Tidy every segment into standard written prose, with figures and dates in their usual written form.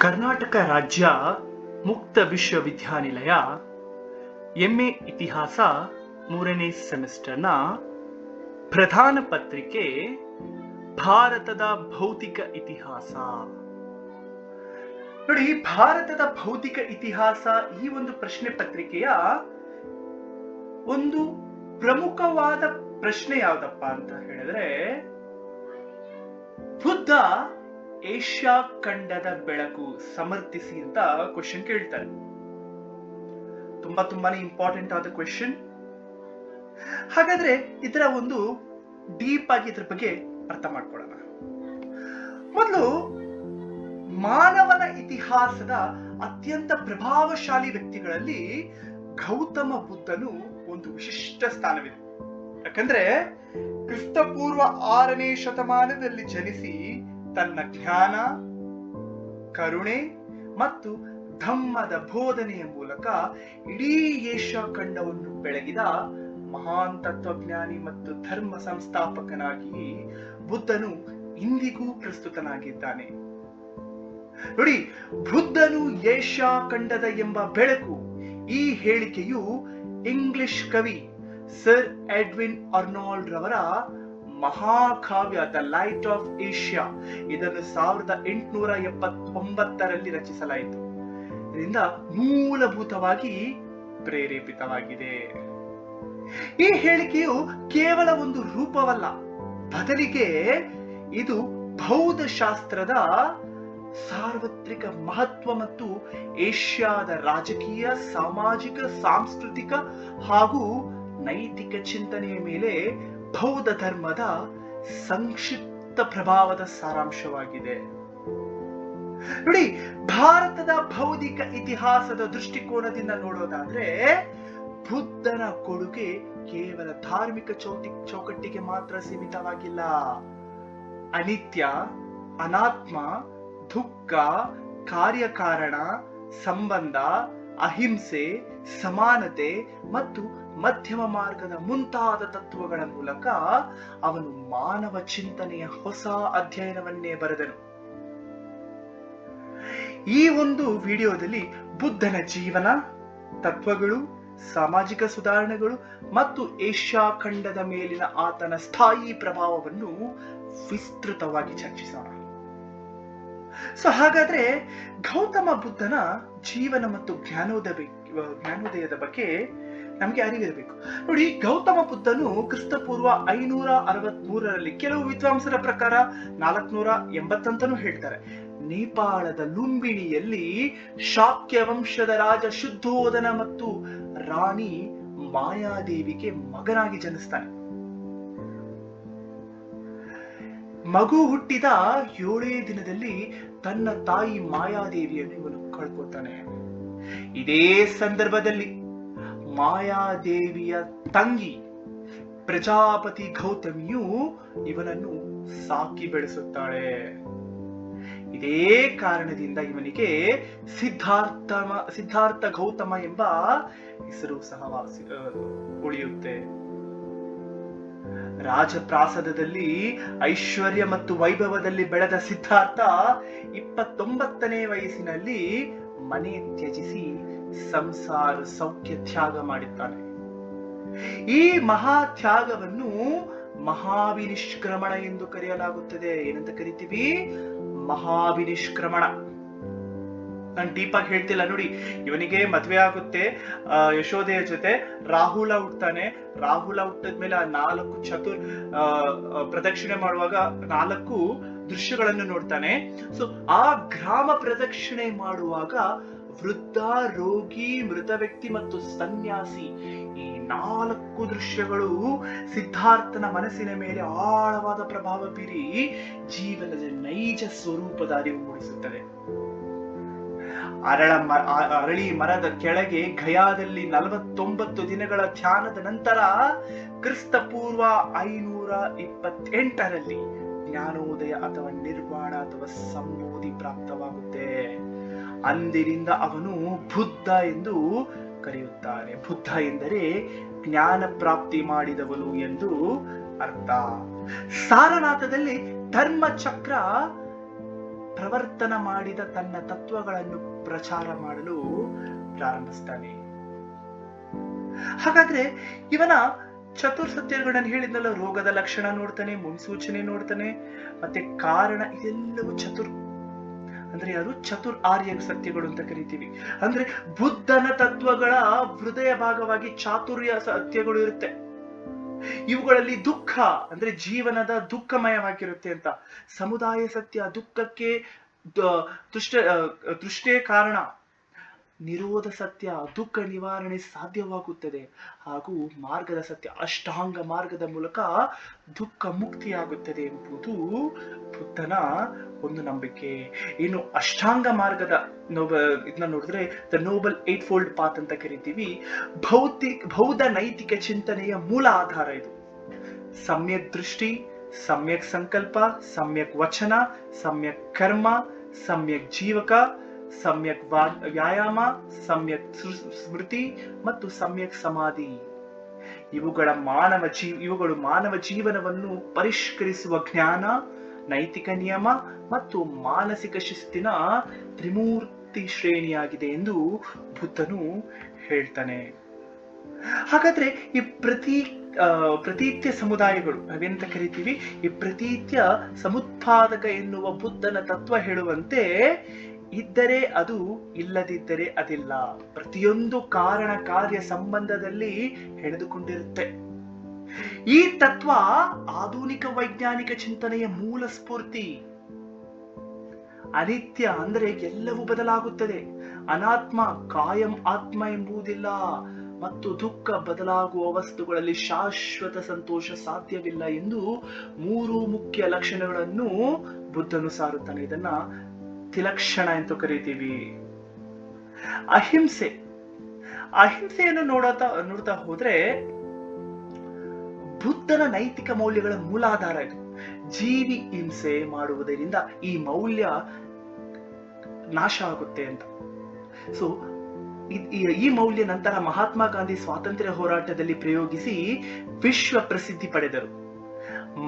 ಕರ್ನಾಟಕ ರಾಜ್ಯ ಮುಕ್ತ ವಿಶ್ವವಿದ್ಯಾನಿಲಯ ಎಂಎ ಇತಿಹಾಸ 3ನೇ ಸೆಮಿಸ್ಟರ್ನ ಪ್ರಧಾನ ಪತ್ರಿಕೆ ಭಾರತದ ಭೌತಿಕ ಇತಿಹಾಸ. ನೋಡಿ, ಭಾರತದ ಭೌತಿಕ ಇತಿಹಾಸ ಈ ಒಂದು ಪ್ರಶ್ನೆ ಪತ್ರಿಕೆಯ ಒಂದು ಪ್ರಮುಖವಾದ ಪ್ರಶ್ನೆ ಯಾವ್ದಪ್ಪ ಅಂತ ಹೇಳಿದ್ರೆ, ಬುದ್ಧ ಏಷ್ಯಾ ಖಂಡದ ಬೆಳಕು ಸಮರ್ಥಿಸಿ ಅಂತ ಕ್ವೆಶ್ಚನ್ ಕೇಳ್ತಾರೆ. ತುಂಬಾನೇ ಇಂಪಾರ್ಟೆಂಟ್ ಆದ ಕ್ವೆಶ್ಚನ್. ಹಾಗಾದ್ರೆ ಇದರ ಒಂದು ಡೀಪ್ ಆಗಿ ಇದ್ರ ಬಗ್ಗೆ ಅರ್ಥ ಮಾಡ್ಕೊಳ್ಳೋಣ. ಮೊದಲು, ಮಾನವನ ಇತಿಹಾಸದ ಅತ್ಯಂತ ಪ್ರಭಾವಶಾಲಿ ವ್ಯಕ್ತಿಗಳಲ್ಲಿ ಗೌತಮ ಬುದ್ಧನು ಒಂದು ವಿಶಿಷ್ಟ ಸ್ಥಾನವಿದೆ. ಯಾಕಂದ್ರೆ ಕ್ರಿಸ್ತಪೂರ್ವ 6ನೇ ಶತಮಾನದಲ್ಲಿ ಜನಿಸಿ ತನ್ನ ಜ್ಞಾನ, ಕರುಣೆ ಮತ್ತು ಧಮ್ಮದ ಬೋಧನೆಯ ಮೂಲಕ ಇಡೀ ಏಷ್ಯಾ ಖಂಡವನ್ನು ಬೆಳಗಿದ ಮಹಾನ್ ತತ್ವಜ್ಞಾನಿ ಮತ್ತು ಧರ್ಮ ಸಂಸ್ಥಾಪಕನಾಗಿ ಬುದ್ಧನು ಇಂದಿಗೂ ಪ್ರಸ್ತುತನಾಗಿದ್ದಾನೆ. ನೋಡಿ, ಬುದ್ಧನು ಏಷ್ಯಾ ಖಂಡದ ಎಂಬ ಬೆಳಕು. ಈ ಹೇಳಿಕೆಯು ಇಂಗ್ಲಿಷ್ ಕವಿ ಸರ್ ಎಡ್ವಿನ್ ಅರ್ನಾಲ್ಡ್ ರವರ ಮಹಾಕಾವ್ಯ ದ ಲೈಟ್ ಆಫ್ ಏಷ್ಯಾ, ಇದನ್ನು 1879ರಲ್ಲಿ ರಚಿಸಲಾಯಿತು. ಇದರಿಂದ ಮೂಲಭೂತವಾಗಿ ಪ್ರೇರೇಪಿತವಾಗಿದೆ. ಈ ಹೇಳಿಕೆಯು ಕೇವಲ ಒಂದು ರೂಪವಲ್ಲ, ಬದಲಿಗೆ ಇದು ಬೌದ್ಧ ಶಾಸ್ತ್ರದ ಸಾರ್ವತ್ರಿಕ ಮಹತ್ವ ಮತ್ತು ಏಷ್ಯಾದ ರಾಜಕೀಯ, ಸಾಮಾಜಿಕ, ಸಾಂಸ್ಕೃತಿಕ ಹಾಗೂ ನೈತಿಕ ಚಿಂತನೆಯ ಮೇಲೆ ಬೌದ್ಧ ಧರ್ಮದ ಸಂಕ್ಷಿಪ್ತ ಪ್ರಭಾವದ ಸಾರಾಂಶವಾಗಿದೆ. ನೋಡಿ, ಭಾರತದ ಬೌದ್ಧಿಕ ಇತಿಹಾಸದ ದೃಷ್ಟಿಕೋನದಿಂದ ನೋಡೋದಾದ್ರೆ ಬುದ್ಧನ ಕೊಡುಗೆ ಕೇವಲ ಧಾರ್ಮಿಕ ಚೌಕಟ್ಟಿಗೆ ಮಾತ್ರ ಸೀಮಿತವಾಗಿಲ್ಲ. ಅನಿತ್ಯ, ಅನಾತ್ಮ, ದುಃಖ, ಕಾರ್ಯಕಾರಣ, ಸಂಬಂಧ, ಅಹಿಂಸೆ, ಸಮಾನತೆ ಮತ್ತು ಮಧ್ಯಮ ಮಾರ್ಗದ ಮುಂತಾದ ತತ್ವಗಳ ಮೂಲಕ ಅವನು ಮಾನವ ಚಿಂತನೆಯ ಹೊಸ ಅಧ್ಯಯನವನ್ನೇ ಬರೆದನು. ಈ ಒಂದು ವಿಡಿಯೋದಲ್ಲಿ ಬುದ್ಧನ ಜೀವನ, ತತ್ವಗಳು, ಸಾಮಾಜಿಕ ಸುಧಾರಣೆಗಳು ಮತ್ತು ಏಷ್ಯಾ ಖಂಡದ ಮೇಲಿನ ಆತನ ಸ್ಥಾಯಿ ಪ್ರಭಾವವನ್ನು ವಿಸ್ತೃತವಾಗಿ ಚರ್ಚಿಸೋಣ. ಹಾಗಾದ್ರೆ ಗೌತಮ ಬುದ್ಧನ ಜೀವನ ಮತ್ತು ಜ್ಞಾನೋದಯದ ಬಗ್ಗೆ ನಮ್ಗೆ ಅರಿವಿರಬೇಕು. ನೋಡಿ, ಗೌತಮ ಬುದ್ಧನು ಕ್ರಿಸ್ತಪೂರ್ವ 563ರಲ್ಲಿ, ಕೆಲವು ವಿದ್ವಾಂಸರ ಪ್ರಕಾರ 480 ಅಂತಾನೂ ಹೇಳ್ತಾರೆ, ನೇಪಾಳದ ಲುಂಬಿಣಿಯಲ್ಲಿ ಶಾಕ್ಯ ವಂಶದ ರಾಜ ಶುದ್ಧೋಧನ ಮತ್ತು ರಾಣಿ ಮಾಯಾದೇವಿಗೆ ಮಗನಾಗಿ ಜನಿಸ್ತಾನೆ. ಮಗು ಹುಟ್ಟಿದ 7ನೇ ದಿನದಲ್ಲಿ ತನ್ನ ತಾಯಿ ಮಾಯಾದೇವಿಯನ್ನು ಇವನು ಕಳ್ಕೊತಾನೆ. ಇದೇ ಸಂದರ್ಭದಲ್ಲಿ ಮಾಯಾದೇವಿಯ ತಂಗಿ ಪ್ರಜಾಪತಿ ಗೌತಮಿಯು ಇವನನ್ನು ಸಾಕಿ ಬೆಳೆಸುತ್ತಾಳೆ. ಇದೇ ಕಾರಣದಿಂದ ಇವನಿಗೆ ಸಿದ್ಧಾರ್ಥ ಗೌತಮ ಎಂಬ ಹೆಸರು ಸಹ ಉಳಿಯುತ್ತೆ. ರಾಜಪ್ರಾಸಾದದಲ್ಲಿ ಐಶ್ವರ್ಯ ಮತ್ತು ವೈಭವದಲ್ಲಿ ಬೆಳೆದ ಸಿದ್ಧಾರ್ಥ 29ನೇ ವಯಸ್ಸಿನಲ್ಲಿ ಮನೆ ತ್ಯಜಿಸಿ ಸಂಸಾರ ಸೌಖ್ಯ ತ್ಯಾಗ ಮಾಡಿದ್ದಾನೆ. ಈ ಮಹಾ ತ್ಯಾಗವನ್ನು ಮಹಾವಿನಿಷ್ಕ್ರಮಣ ಎಂದು ಕರೆಯಲಾಗುತ್ತದೆ. ಏನಂತ ಕರಿತೀವಿ? ಮಹಾವಿನಿಷ್ಕ್ರಮಣ. ನಾನು ಡೀಪ್ ಆಗಿ ಹೇಳ್ತಿಲ್ಲ. ನೋಡಿ, ಇವನಿಗೆ ಮದ್ವೆ ಆಗುತ್ತೆ, ಯಶೋದೆಯ ಜೊತೆ ರಾಹುಲ ಹುಟ್ಟತಾನೆ. ರಾಹುಲ ಹುಟ್ಟಿದ್ಮೇಲೆ ಆ 4 ಪ್ರದಕ್ಷಿಣೆ ಮಾಡುವಾಗ 4 ದೃಶ್ಯಗಳನ್ನು ನೋಡ್ತಾನೆ. ಆ ಗ್ರಾಮ ಪ್ರದಕ್ಷಿಣೆ ಮಾಡುವಾಗ ವೃದ್ಧ, ರೋಗಿ, ಮೃತ ವ್ಯಕ್ತಿ ಮತ್ತು ಸನ್ಯಾಸಿ, ಈ 4 ದೃಶ್ಯಗಳು ಸಿದ್ಧಾರ್ಥನ ಮನಸ್ಸಿನ ಮೇಲೆ ಆಳವಾದ ಪ್ರಭಾವ ಬೀರಿ ಜೀವನದ ನೈಜ ಸ್ವರೂಪದ ಅರಿವು ಮೂಡಿಸುತ್ತದೆ. ಅರಳಿ ಮರದ ಕೆಳಗೆ ಗಯಾದಲ್ಲಿ 49 ದಿನಗಳ ಧ್ಯಾನದ ನಂತರ ಕ್ರಿಸ್ತಪೂರ್ವ 528ರಲ್ಲಿ ಜ್ಞಾನೋದಯ ಅಥವಾ ನಿರ್ವಾಣ ಅಥವಾ ಸಂಬೋಧಿ ಪ್ರಾಪ್ತವಾಗುತ್ತೆ. ಅಂದಿನಿಂದ ಅವನು ಬುದ್ಧ ಎಂದು ಕರೆಯುತ್ತಾರೆ. ಬುದ್ಧ ಎಂದರೆ ಜ್ಞಾನ ಪ್ರಾಪ್ತಿ ಮಾಡಿದವನು ಎಂದು ಅರ್ಥ. ಸಾರನಾಥದಲ್ಲಿ ಧರ್ಮ ಚಕ್ರ ಪ್ರವರ್ತನ ಮಾಡಿದ ತನ್ನ ತತ್ವಗಳನ್ನು ಪ್ರಚಾರ ಮಾಡಲು ಪ್ರಾರಂಭಿಸ್ತಾನೆ. ಹಾಗಾದ್ರೆ ಇವನ ಚತುರ್ಸತ್ಯಗಳನ್ನು ಹೇಳಿದ್ನಲ್ಲ, ರೋಗದ ಲಕ್ಷಣ ನೋಡ್ತಾನೆ, ಮುನ್ಸೂಚನೆ ನೋಡ್ತಾನೆ, ಮತ್ತೆ ಕಾರಣ, ಇದೆಲ್ಲವೂ ಅಂದ್ರೆ ಅದು ಚತುರ್ ಆರ್ಯ ಸತ್ಯಗಳು ಅಂತ ಕರಿತೀವಿ. ಅಂದ್ರೆ ಬುದ್ಧನ ತತ್ವಗಳ ಹೃದಯ ಭಾಗವಾಗಿ ಚಾತುರ್ಯ ಸತ್ಯಗಳು ಇರುತ್ತೆ. ಇವುಗಳಲ್ಲಿ ದುಃಖ ಅಂದ್ರೆ ಜೀವನದ ದುಃಖಮಯವಾಗಿರುತ್ತೆ ಅಂತ. ಸಮುದಾಯ ಸತ್ಯ, ದುಃಖಕ್ಕೆ ತೃಷ್ಣೆ ಕಾರಣ. ನಿರೋಧ ಸತ್ಯ, ದುಃಖ ನಿವಾರಣೆ ಸಾಧ್ಯವಾಗುತ್ತದೆ. ಹಾಗೂ ಮಾರ್ಗದ ಸತ್ಯ, ಅಷ್ಟಾಂಗ ಮಾರ್ಗದ ಮೂಲಕ ದುಃಖ ಮುಕ್ತಿಯಾಗುತ್ತದೆ ಎಂಬುದು ಬುದ್ಧನ ಒಂದು ನಂಬಿಕೆ. ಇನ್ನು ಅಷ್ಟಾಂಗ ಮಾರ್ಗದ ಇದನ್ನ ನೋಡಿದ್ರೆ ದ ನೋಬಲ್ 8-fold ಪಾತ್ ಅಂತ ಕರಿತೀವಿ. ಬೌದ್ಧ ನೈತಿಕ ಚಿಂತನೆಯ ಮೂಲ ಆಧಾರ ಇದು. ಸಮ್ಯಕ್ ದೃಷ್ಟಿ, ಸಮ್ಯಕ್ ಸಂಕಲ್ಪ, ಸಮ್ಯಕ್ ವಚನ, ಸಮ್ಯಕ್ ಕರ್ಮ, ಸಮ್ಯಕ್ ಜೀವಕ, ಸಮ್ಯಕ್ ವ್ಯಾಯಾಮ, ಸಮ್ಯಕ್ ಸ್ಮೃತಿ ಮತ್ತು ಸಮ್ಯಕ್ ಸಮಾಧಿ. ಇವುಗಳು ಮಾನವ ಜೀವನವನ್ನು ಪರಿಷ್ಕರಿಸುವ ಜ್ಞಾನ, ನೈತಿಕ ನಿಯಮ ಮತ್ತು ಮಾನಸಿಕ ಶಿಸ್ತಿನ ತ್ರಿಮೂರ್ತಿ ಶ್ರೇಣಿಯಾಗಿದೆ ಎಂದು ಬುದ್ಧನು ಹೇಳ್ತಾನೆ. ಹಾಗಾದ್ರೆ ಈ ಪ್ರತೀತ್ಯ ಸಮುದಾಯಗಳು ನಾವೆಂತ ಕರಿತೀವಿ, ಈ ಪ್ರತೀತ್ಯ ಸಮುತ್ಪಾದಕ ಎನ್ನುವ ಬುದ್ಧನ ತತ್ವ ಹೇಳುವಂತೆ ಇದ್ದರೆ ಅದು, ಇಲ್ಲದಿದ್ದರೆ ಅದಿಲ್ಲ. ಪ್ರತಿಯೊಂದು ಕಾರಣ ಕಾರ್ಯ ಸಂಬಂಧದಲ್ಲಿ ಹೆಣೆದುಕೊಂಡಿರುತ್ತೆ. ಈ ತತ್ವ ಆಧುನಿಕ ವೈಜ್ಞಾನಿಕ ಚಿಂತನೆಯ ಮೂಲ ಸ್ಫೂರ್ತಿ. ಅನಿತ್ಯ ಅಂದ್ರೆ ಎಲ್ಲವೂ ಬದಲಾಗುತ್ತದೆ. ಅನಾತ್ಮ, ಕಾಯಂ ಆತ್ಮ ಎಂಬುದಿಲ್ಲ. ಮತ್ತು ದುಃಖ, ಬದಲಾಗುವ ವಸ್ತುಗಳಲ್ಲಿ ಶಾಶ್ವತ ಸಂತೋಷ ಸಾಧ್ಯವಿಲ್ಲ ಎಂದು 3 ಮುಖ್ಯ ಲಕ್ಷಣಗಳನ್ನು ಬುದ್ಧನು ಸಾರುತ್ತಾನೆ. ಇದನ್ನ ತಿಲಕ್ಷಣ ಎಂದು ಕರೀತೀವಿ. ಅಹಿಂಸೆಯನ್ನು ನೋಡ್ತಾ ಹೋದ್ರೆ ಬುದ್ಧನ ನೈತಿಕ ಮೌಲ್ಯಗಳ ಮೂಲಾಧಾರ ಇದು. ಜೀವಿ ಹಿಂಸೆ ಮಾಡುವುದರಿಂದ ಈ ಮೌಲ್ಯ ನಾಶ ಆಗುತ್ತೆ ಅಂತ. ಸೊ ಈ ಮೌಲ್ಯ ನಂತರ ಮಹಾತ್ಮ ಗಾಂಧಿ ಸ್ವಾತಂತ್ರ್ಯ ಹೋರಾಟದಲ್ಲಿ ಪ್ರಯೋಗಿಸಿ ವಿಶ್ವ ಪ್ರಸಿದ್ಧಿ ಪಡೆದರು.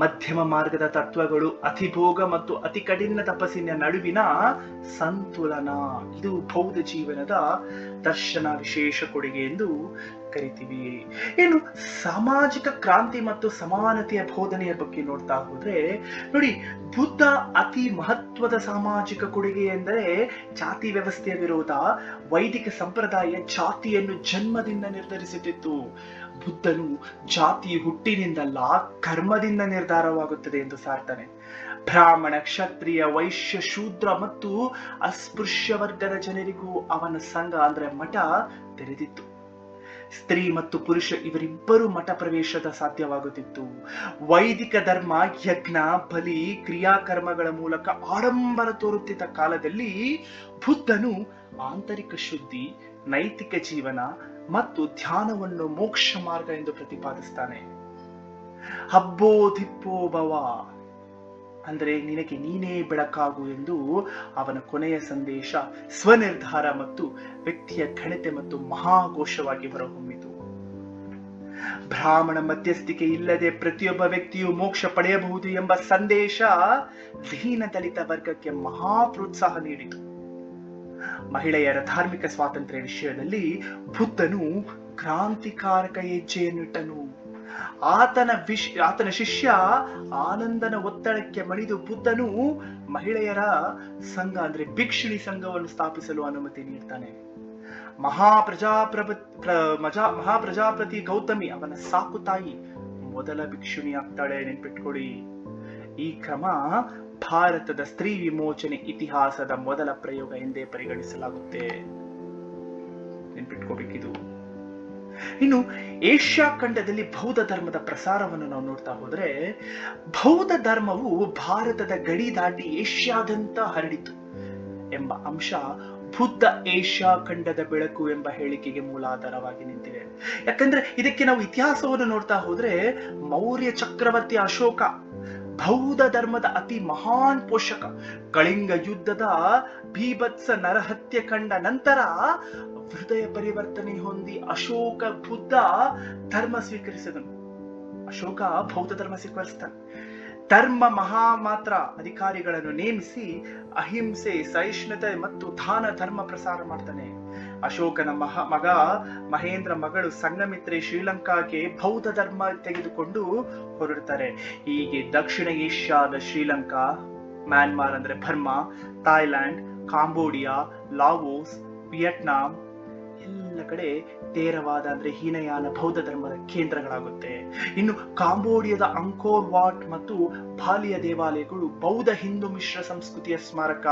ಮಧ್ಯಮ ಮಾರ್ಗದ ತತ್ವಗಳು, ಅತಿಭೋಗ ಮತ್ತು ಅತಿ ಕಠಿಣ ತಪಸ್ಸಿನ ನಡುವಿನ ಸಂತುಲನ, ಇದು ಬೌದ್ಧ ಜೀವನದ ದರ್ಶನ ವಿಶೇಷ ಕೊಡುಗೆ ಎಂದು ಕರಿತೀವಿ. ಇನ್ನು ಸಾಮಾಜಿಕ ಕ್ರಾಂತಿ ಮತ್ತು ಸಮಾನತೆಯ ಬೋಧನೆಯ ಬಗ್ಗೆ ನೋಡ್ತಾ ಹೋದ್ರೆ ನೋಡಿ, ಬುದ್ಧ ಅತಿ ಮಹತ್ವದ ಸಾಮಾಜಿಕ ಕೊಡುಗೆ ಎಂದರೆ ಜಾತಿ ವ್ಯವಸ್ಥೆಯ ವಿರೋಧ. ವೈದಿಕ ಸಂಪ್ರದಾಯ ಜಾತಿಯನ್ನು ಜನ್ಮದಿಂದ ನಿರ್ಧರಿಸುತ್ತಿತ್ತು. ಬುದ್ಧನು ಜಾತಿ ಹುಟ್ಟಿನಿಂದಲ್ಲ, ಕರ್ಮದಿಂದ ನಿರ್ಧಾರವಾಗುತ್ತದೆ ಎಂದು ಸಾರ್ತಾನೆ. ಬ್ರಾಹ್ಮಣ, ಕ್ಷತ್ರಿಯ, ವೈಶ್ಯ, ಶೂದ್ರ ಮತ್ತು ಅಸ್ಪೃಶ್ಯ ವರ್ಗದ ಜನರಿಗೂ ಅವನ ಸಂಘ ಅಂದ್ರೆ ಮಠ ತೆರೆದಿತ್ತು. ಸ್ತ್ರೀ ಮತ್ತು ಪುರುಷ ಇವರಿಬ್ಬರು ಮಠ ಪ್ರವೇಶದ ಸಾಧ್ಯವಾಗುತ್ತಿತ್ತು. ವೈದಿಕ ಧರ್ಮ ಯಜ್ಞ, ಬಲಿ, ಕ್ರಿಯಾಕರ್ಮಗಳ ಮೂಲಕ ಆಡಂಬರ ತೋರುತ್ತಿದ್ದ ಕಾಲದಲ್ಲಿ ಬುದ್ಧನು ಆಂತರಿಕ ಶುದ್ಧಿ, ನೈತಿಕ ಜೀವನ ಮತ್ತು ಧ್ಯಾನವನ್ನು ಮೋಕ್ಷ ಮಾರ್ಗ ಎಂದು ಪ್ರತಿಪಾದಿಸ್ತಾನೆ. ಹಬ್ಬೋ ದಿಪ್ಪೋ ಭವ ಅಂದ್ರೆ ನಿನಗೆ ನೀನೇ ಬೆಳಕಾಗು ಎಂದು ಅವನ ಕೊನೆಯ ಸಂದೇಶ ಸ್ವನಿರ್ಧಾರ ಮತ್ತು ವ್ಯಕ್ತಿಯ ಘನತೆ ಮತ್ತು ಮಹಾಘೋಷವಾಗಿ ಹೊರಹೊಮ್ಮಿತು. ಬ್ರಾಹ್ಮಣ ಮಧ್ಯಸ್ಥಿಕೆ ಇಲ್ಲದೆ ಪ್ರತಿಯೊಬ್ಬ ವ್ಯಕ್ತಿಯು ಮೋಕ್ಷ ಪಡೆಯಬಹುದು ಎಂಬ ಸಂದೇಶ ದೀನ ದಲಿತ ವರ್ಗಕ್ಕೆ ಮಹಾ ಪ್ರೋತ್ಸಾಹ ನೀಡಿತು. ಮಹಿಳೆಯರ ಧಾರ್ಮಿಕ ಸ್ವಾತಂತ್ರ್ಯ ವಿಷಯದಲ್ಲಿ ಬುದ್ಧನು ಕ್ರಾಂತಿಕಾರಕ ಹೆಜ್ಜೆಯನ್ನಿಟ್ಟನು. ಆತನ ಶಿಷ್ಯ ಆನಂದನ ಒತ್ತಡಕ್ಕೆ ಮಣಿದು ಬುದ್ಧನು ಮಹಿಳೆಯರ ಸಂಘ ಅಂದ್ರೆ ಭಿಕ್ಷುಣಿ ಸಂಘವನ್ನು ಸ್ಥಾಪಿಸಲು ಅನುಮತಿ ನೀಡ್ತಾನೆ. ಮಹಾಪ್ರಜಾಪತಿ ಗೌತಮಿ ಅವನ ಸಾಕು ತಾಯಿ ಮೊದಲ ಭಿಕ್ಷುಣಿ ಆಗ್ತಾಳೆ, ನೆನ್ಪಿಟ್ಕೊಳ್ಳಿ. ಈ ಕ್ರಮ ಭಾರತದ ಸ್ತ್ರೀ ವಿಮೋಚನೆ ಇತಿಹಾಸದ ಮೊದಲ ಪ್ರಯೋಗ ಎಂದೇ ಪರಿಗಣಿಸಲಾಗುತ್ತೆ. ನೆನ್ಪಿಟ್ಕೋಬೇಕಿದು. ಇನ್ನು ಏಷ್ಯಾ ಖಂಡದಲ್ಲಿ ಬೌದ್ಧ ಧರ್ಮದ ಪ್ರಸಾರವನ್ನು ನಾವು ನೋಡ್ತಾ ಹೋದ್ರೆ, ಬೌದ್ಧ ಧರ್ಮವು ಭಾರತದ ಗಡಿ ದಾಟಿ ಏಷ್ಯಾದಂತ ಹರಡಿತು ಎಂಬ ಅಂಶ ಬುದ್ಧ ಏಷ್ಯಾ ಖಂಡದ ಬೆಳಕು ಎಂಬ ಹೇಳಿಕೆಗೆ ಮೂಲಾಧಾರವಾಗಿ ನಿಂತಿದೆ. ಯಾಕಂದ್ರೆ ಇದಕ್ಕೆ ನಾವು ಇತಿಹಾಸವನ್ನು ನೋಡ್ತಾ ಹೋದ್ರೆ, ಮೌರ್ಯ ಚಕ್ರವರ್ತಿ ಅಶೋಕ ಬೌದ್ಧ ಧರ್ಮದ ಅತಿ ಮಹಾನ್ ಪೋಷಕ. ಕಳಿಂಗ ಯುದ್ಧದ ಭೀಭತ್ಸ ನರಹತ್ಯೆ ಕಂಡ ನಂತರ ಹೃದಯ ಪರಿವರ್ತನೆ ಹೊಂದಿ ಅಶೋಕ ಬುದ್ಧ ಧರ್ಮ ಸ್ವೀಕರಿಸಿದನು. ಅಶೋಕ ಬೌದ್ಧ ಧರ್ಮ ಸ್ವೀಕರಿಸ್ತಾನೆ. ಧರ್ಮ ಮಹಾಮಾತ್ರ ಅಧಿಕಾರಿಗಳನ್ನು ನೇಮಿಸಿ ಅಹಿಂಸೆ, ಸಹಿಷ್ಣುತೆ ಮತ್ತು ದಾನ ಧರ್ಮ ಪ್ರಸಾರ ಮಾಡ್ತಾನೆ. ಅಶೋಕನ ಮಗ ಮಹೇಂದ್ರ ಮಗಳು ಸಂಘಮಿತ್ರೆ ಶ್ರೀಲಂಕಾಗೆ ಬೌದ್ಧ ಧರ್ಮ ತೆಗೆದುಕೊಂಡು ಹೊರಡ್ತಾರೆ. ಹೀಗೆ ದಕ್ಷಿಣ ಏಷ್ಯಾದ ಶ್ರೀಲಂಕಾ, ಮ್ಯಾನ್ಮಾರ್ ಅಂದ್ರೆ Burma, Thailand, Cambodia, Laos, Vietnam ಎಲ್ಲ ಕಡೆ ತೇರವಾದ ಅಂದ್ರೆ ಹೀನಯಾನ ಬೌದ್ಧ ಧರ್ಮದ ಕೇಂದ್ರಗಳಾಗುತ್ತೆ. ಇನ್ನು ಕಾಂಬೋಡಿಯಾದ ಅಂಕೋರ್ ವಾಟ್ ಮತ್ತು ಬಾಲಿಯ ದೇವಾಲಯಗಳು ಬೌದ್ಧ ಹಿಂದೂ ಮಿಶ್ರ ಸಂಸ್ಕೃತಿಯ ಸ್ಮಾರಕ.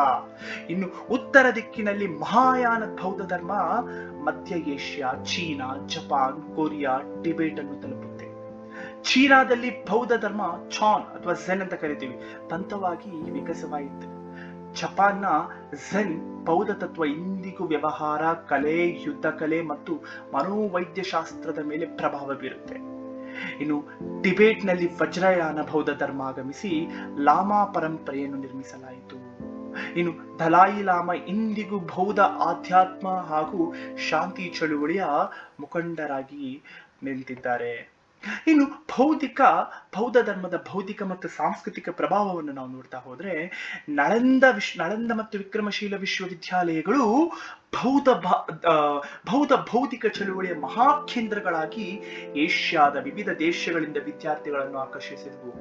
ಇನ್ನು ಉತ್ತರ ದಿಕ್ಕಿನಲ್ಲಿ ಮಹಾಯಾನ ಬೌದ್ಧ ಧರ್ಮ ಮಧ್ಯ Asia, China, Japan, Korea, Tibet ಅನ್ನು ತಲುಪುತ್ತೆ. ಚೀನಾದಲ್ಲಿ ಬೌದ್ಧ ಧರ್ಮ ಚಾನ್ ಅಥವಾ ಝೆನ್ ಅಂತ ಕರಿತೀವಿ ಪಂಥವಾಗಿ ವಿಕಸವಾಯಿತು. ಜಪಾನ್ನ ಝೆನ್ ಬೌದ್ಧ ತತ್ವ ಇಂದಿಗೂ ವ್ಯವಹಾರ, ಕಲೆ, ಯುದ್ಧ ಕಲೆ ಮತ್ತು ಮನೋವೈದ್ಯಶಾಸ್ತ್ರದ ಮೇಲೆ ಪ್ರಭಾವ ಬೀರುತ್ತೆ. ಇನ್ನು ಟಿಬೆಟ್ನಲ್ಲಿ ವಜ್ರಯಾನ ಬೌದ್ಧ ಧರ್ಮ ಆಗಮಿಸಿ ಲಾಮಾ ಪರಂಪರೆಯನ್ನು ನಿರ್ಮಿಸಲಾಯಿತು. ಇನ್ನು ದಲಾಯಿ ಲಾಮಾ ಇಂದಿಗೂ ಬೌದ್ಧ ಆಧ್ಯಾತ್ಮ ಹಾಗೂ ಶಾಂತಿ ಚಳುವಳಿಯ ಮುಖಂಡರಾಗಿ ನಿಂತಿದ್ದಾರೆ. ಇನ್ನು ಬೌದ್ಧ ಧರ್ಮದ ಬೌದ್ಧಿಕ ಮತ್ತು ಸಾಂಸ್ಕೃತಿಕ ಪ್ರಭಾವವನ್ನು ನಾವು ನೋಡ್ತಾ ಹೋದ್ರೆ ನಳಂದ ಮತ್ತು ವಿಕ್ರಮಶೀಲ ವಿಶ್ವವಿದ್ಯಾಲಯಗಳು ಬೌದ್ಧ ಬೌದ್ಧಿಕ ಚಳುವಳಿಯ ಮಹಾಕೇಂದ್ರಗಳಾಗಿ ಏಷ್ಯಾದ ವಿವಿಧ ದೇಶಗಳಿಂದ ವಿದ್ಯಾರ್ಥಿಗಳನ್ನು ಆಕರ್ಷಿಸಿದವು.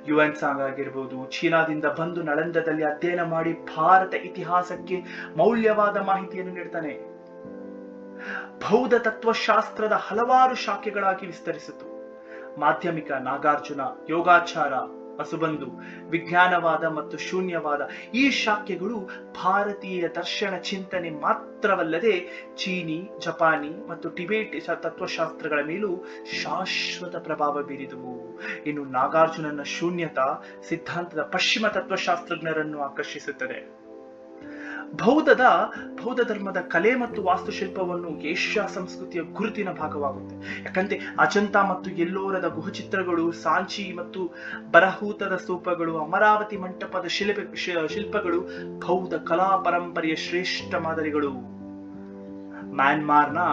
ಯುಎನ್ ಸಾಂಗ್ ಆಗಿರ್ಬೋದು, ಚೀನಾದಿಂದ ಬಂದು ನಳಂದದಲ್ಲಿ ಅಧ್ಯಯನ ಮಾಡಿ ಭಾರತ ಇತಿಹಾಸಕ್ಕೆ ಮೌಲ್ಯವಾದ ಮಾಹಿತಿಯನ್ನು ನೀಡ್ತಾನೆ. ಬೌದ್ಧ ತತ್ವಶಾಸ್ತ್ರದ ಹಲವಾರು ಶಾಖೆಗಳಾಗಿ ವಿಸ್ತರಿಸಿತು. ಮಾಧ್ಯಮಿಕ ನಾಗಾರ್ಜುನ, ಯೋಗಾಚಾರ, ವಸುಬಂಧು, ವಿಜ್ಞಾನವಾದ ಮತ್ತು ಶೂನ್ಯವಾದ ಈ ಶಾಖೆಗಳು ಭಾರತೀಯ ದರ್ಶನ ಚಿಂತನೆ ಮಾತ್ರವಲ್ಲದೆ ಚೀನಿ, ಜಪಾನಿ ಮತ್ತು ಟಿಬೆಟ್ ತತ್ವಶಾಸ್ತ್ರಗಳ ಮೇಲೂ ಶಾಶ್ವತ ಪ್ರಭಾವ ಬೀರಿದವು. ಇನ್ನು ನಾಗಾರ್ಜುನನ ಶೂನ್ಯತಾ ಸಿದ್ಧಾಂತದ ಪಶ್ಚಿಮ ತತ್ವಶಾಸ್ತ್ರಜ್ಞರನ್ನು ಆಕರ್ಷಿಸುತ್ತದೆ. ಬೌದ್ಧ ಧರ್ಮದ ಕಲೆ ಮತ್ತು ವಾಸ್ತುಶಿಲ್ಪವನ್ನು ಏಷ್ಯಾ ಸಂಸ್ಕೃತಿಯ ಗುರುತಿನ ಭಾಗವಾಗುತ್ತೆ. ಯಾಕಂದ್ರೆ ಅಜಂತ ಮತ್ತು ಎಲ್ಲೋರದ ಗುಹಚಿತ್ರಗಳು, ಸಾಂಚಿ ಮತ್ತು ಬರಹೂತದ ಸ್ತೂಪಗಳು, ಅಮರಾವತಿ ಮಂಟಪದ ಶಿಲ್ಪಗಳು ಬೌದ್ಧ ಕಲಾ ಪರಂಪರೆಯ ಶ್ರೇಷ್ಠ ಮಾದರಿಗಳು. ಮ್ಯಾನ್ಮಾರ್ನ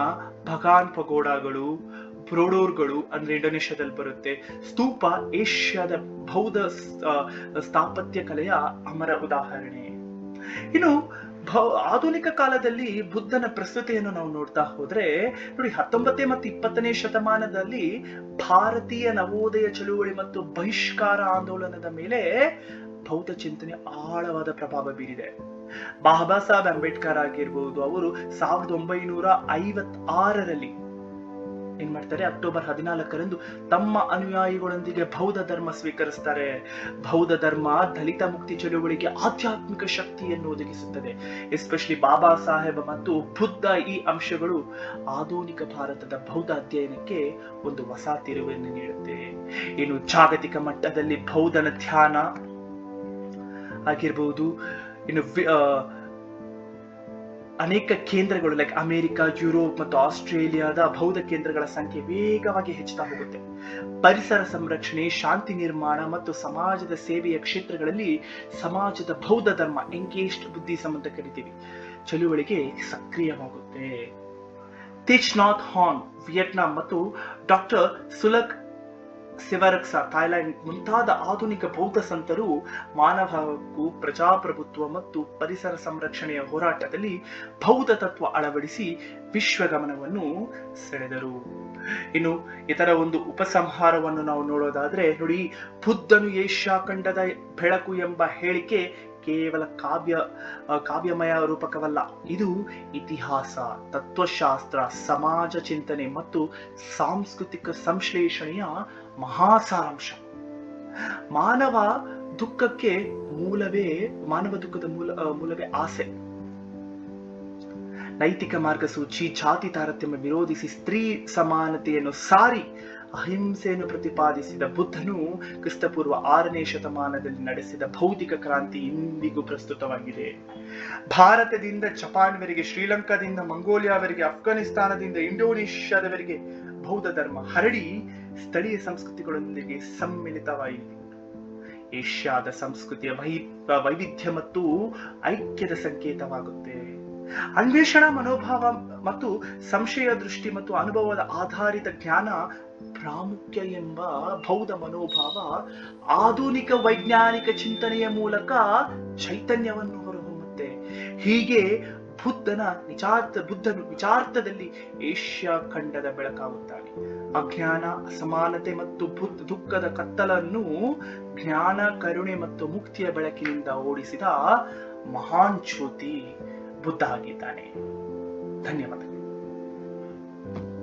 ಭಗಾನ್ ಪಗೋಡಾಗಳು, ಬ್ರೋಡೋರ್ಗಳು ಅಂದ್ರೆ ಇಂಡೋನೇಷ್ಯಾದಲ್ಲಿ ಬರುತ್ತೆ ಸ್ತೂಪ ಏಷ್ಯಾದ ಬೌದ್ಧ ಸ್ಥಾಪತ್ಯ ಕಲೆಯ ಅಮರ ಉದಾಹರಣೆ. ಇನ್ನು ಆಧುನಿಕ ಕಾಲದಲ್ಲಿ ಬುದ್ಧನ ಪ್ರಸ್ತುತಿಯನ್ನು ನಾವು ನೋಡ್ತಾ ಹೋದ್ರೆ ನೋಡಿ, 19ನೇ ಮತ್ತು 20ನೇ ಶತಮಾನದಲ್ಲಿ ಭಾರತೀಯ ನವೋದಯ ಚಳುವಳಿ ಮತ್ತು ಬಹಿಷ್ಕಾರ ಆಂದೋಲನದ ಮೇಲೆ ಬೌದ್ಧ ಚಿಂತನೆ ಆಳವಾದ ಪ್ರಭಾವ ಬೀರಿದೆ. ಬಾಬಾ ಸಾಹೇಬ್ ಅಂಬೇಡ್ಕರ್ ಆಗಿರ್ಬೋದು, ಅವರು 1956ರಲ್ಲಿ ಏನ್ ಮಾಡ್ತಾರೆ, ಅಕ್ಟೋಬರ್ 14ರಂದು ತಮ್ಮ ಅನುಯಾಯಿಗಳೊಂದಿಗೆ ಬೌದ್ಧ ಧರ್ಮ ಸ್ವೀಕರಿಸ್ತಾರೆ. ಬೌದ್ಧ ಧರ್ಮ ದಲಿತ ಮುಕ್ತಿ ಚಳುವಳಿಗೆ ಆಧ್ಯಾತ್ಮಿಕ ಶಕ್ತಿಯನ್ನು ಒದಗಿಸುತ್ತದೆ. ಎಸ್ಪೆಷಲಿ ಬಾಬಾ ಸಾಹೇಬ್ ಮತ್ತು ಬುದ್ಧ ಈ ಅಂಶಗಳು ಆಧುನಿಕ ಭಾರತದ ಬೌದ್ಧ ಅಧ್ಯಯನಕ್ಕೆ ಒಂದು ಹೊಸ ತಿರುವನ್ನು ನೀಡುತ್ತೆ. ಇನ್ನು ಜಾಗತಿಕ ಮಟ್ಟದಲ್ಲಿ ಬೌದ್ಧನ ಧ್ಯಾನ ಆಗಿರ್ಬೋದು, ಇನ್ನು ಅನೇಕ ಕೇಂದ್ರಗಳು ಲೈಕ್ ಅಮೆರಿಕ, ಯುರೋಪ್ ಮತ್ತು ಆಸ್ಟ್ರೇಲಿಯಾದ ಬೌದ್ಧ ಕೇಂದ್ರಗಳ ಸಂಖ್ಯೆ ವೇಗವಾಗಿ ಹೆಚ್ಚುತ್ತಾ ಹೋಗುತ್ತೆ. ಪರಿಸರ ಸಂರಕ್ಷಣೆ, ಶಾಂತಿ ನಿರ್ಮಾಣ ಮತ್ತು ಸಮಾಜದ ಸೇವೆಯ ಕ್ಷೇತ್ರಗಳಲ್ಲಿ ಸಮಾಜದ ಬೌದ್ಧ ಧರ್ಮ ಎಂಗೇಜ್ಡ್ ಬುದ್ಧಿಸಂ ಅಂತ ಕರಿತೀವಿ ಚಳುವಳಿಗೆ ಸಕ್ರಿಯವಾಗುತ್ತೆ. ಥಿಚ್ ನಾತ್ ಹಾನ್ ವಿಯೆಟ್ನಾಂ ಮತ್ತು ಡಾಕ್ಟರ್ ಸುಲಕ್ ಸಿವರಕ್ಸಾ ಥಾಯ್ಲೆಂಡ್ ಮುಂತಾದ ಆಧುನಿಕ ಬೌದ್ಧ ಸಂತರು ಮಾನವ ಹಕ್ಕು, ಪ್ರಜಾಪ್ರಭುತ್ವ ಮತ್ತು ಪರಿಸರ ಸಂರಕ್ಷಣೆಯ ಹೋರಾಟದಲ್ಲಿ ಬೌದ್ಧ ತತ್ವ ಅಳವಡಿಸಿ ವಿಶ್ವಗಮನವನ್ನು ಸೆಳೆದರು. ಇನ್ನು ಇದರ ಒಂದು ಉಪಸಂಹಾರವನ್ನು ನಾವು ನೋಡೋದಾದ್ರೆ ನೋಡಿ, ಬುದ್ಧನು ಏಷ್ಯಾ ಖಂಡದ ಬೆಳಕು ಎಂಬ ಹೇಳಿಕೆ ಕೇವಲ ಕಾವ್ಯಮಯ ರೂಪಕವಲ್ಲ, ಇದು ಇತಿಹಾಸ, ತತ್ವಶಾಸ್ತ್ರ, ಸಮಾಜ ಚಿಂತನೆ ಮತ್ತು ಸಾಂಸ್ಕೃತಿಕ ಸಂಶ್ಲೇಷಣೆಯ ಮಹಾಸಾರಾಂಶ. ಮಾನವ ದುಃಖದ ಮೂಲವೇ ಆಸೆ. ನೈತಿಕ ಮಾರ್ಗಸೂಚಿ, ಜಾತಿ ತಾರತಮ್ಯ ವಿರೋಧಿಸಿ ಸ್ತ್ರೀ ಸಮಾನತೆಯನ್ನು ಸಾರಿ ಅಹಿಂಸೆಯನ್ನು ಪ್ರತಿಪಾದಿಸಿದ ಬುದ್ಧನು ಕ್ರಿಸ್ತಪೂರ್ವ 6ನೇ ಶತಮಾನದಲ್ಲಿ ನಡೆಸಿದ ಬೌದ್ಧಿಕ ಕ್ರಾಂತಿ ಇಂದಿಗೂ ಪ್ರಸ್ತುತವಾಗಿದೆ. ಭಾರತದಿಂದ ಜಪಾನ್ವರೆಗೆ, ಶ್ರೀಲಂಕಾದಿಂದ ಮಂಗೋಲಿಯಾವರೆಗೆ, ಅಫ್ಘಾನಿಸ್ತಾನದಿಂದ ಇಂಡೋನೇಷ್ಯಾದವರೆಗೆ ಬೌದ್ಧ ಧರ್ಮ ಹರಡಿ ಸ್ಥಳೀಯ ಸಂಸ್ಕೃತಿಗಳೊಂದಿಗೆ ಸಮ್ಮಿಳಿತವಾಯಿತು. ಏಷ್ಯಾದ ಸಂಸ್ಕೃತಿಯ ವೈವಿಧ್ಯ ಮತ್ತು ಐಕ್ಯದ ಸಂಕೇತವಾಗುತ್ತೆ. ಅನ್ವೇಷಣಾ ಮನೋಭಾವ ಮತ್ತು ಸಂಶಯ ದೃಷ್ಟಿ ಮತ್ತು ಅನುಭವದ ಆಧಾರಿತ ಜ್ಞಾನ ಪ್ರಾಮುಖ್ಯ ಎಂಬ ಬೌದ್ಧ ಮನೋಭಾವ ಆಧುನಿಕ ವೈಜ್ಞಾನಿಕ ಚಿಂತನೆಯ ಮೂಲಕ ಚೈತನ್ಯವನ್ನು ಹೊರಹೊಮ್ಮುತ್ತೆ. ಹೀಗೆ ಬುದ್ಧನು ನಿಜಾರ್ಥದಲ್ಲಿ ಏಷ್ಯಾ ಖಂಡದ ಬೆಳಕಾಗುತ್ತಾನೆ. ಅಜ್ಞಾನ, ಅಸಮಾನತೆ ಮತ್ತು ದುಃಖದ ಕತ್ತಲನ್ನು ಜ್ಞಾನ, ಕರುಣೆ ಮತ್ತು ಮುಕ್ತಿಯ ಬೆಳಕಿನಿಂದ ಓಡಿಸಿದ ಮಹಾನ್ ಜ್ಯೋತಿ ಬುದ್ಧ ಆಗಿದ್ದಾನೆ. ಧನ್ಯವಾದಗಳು.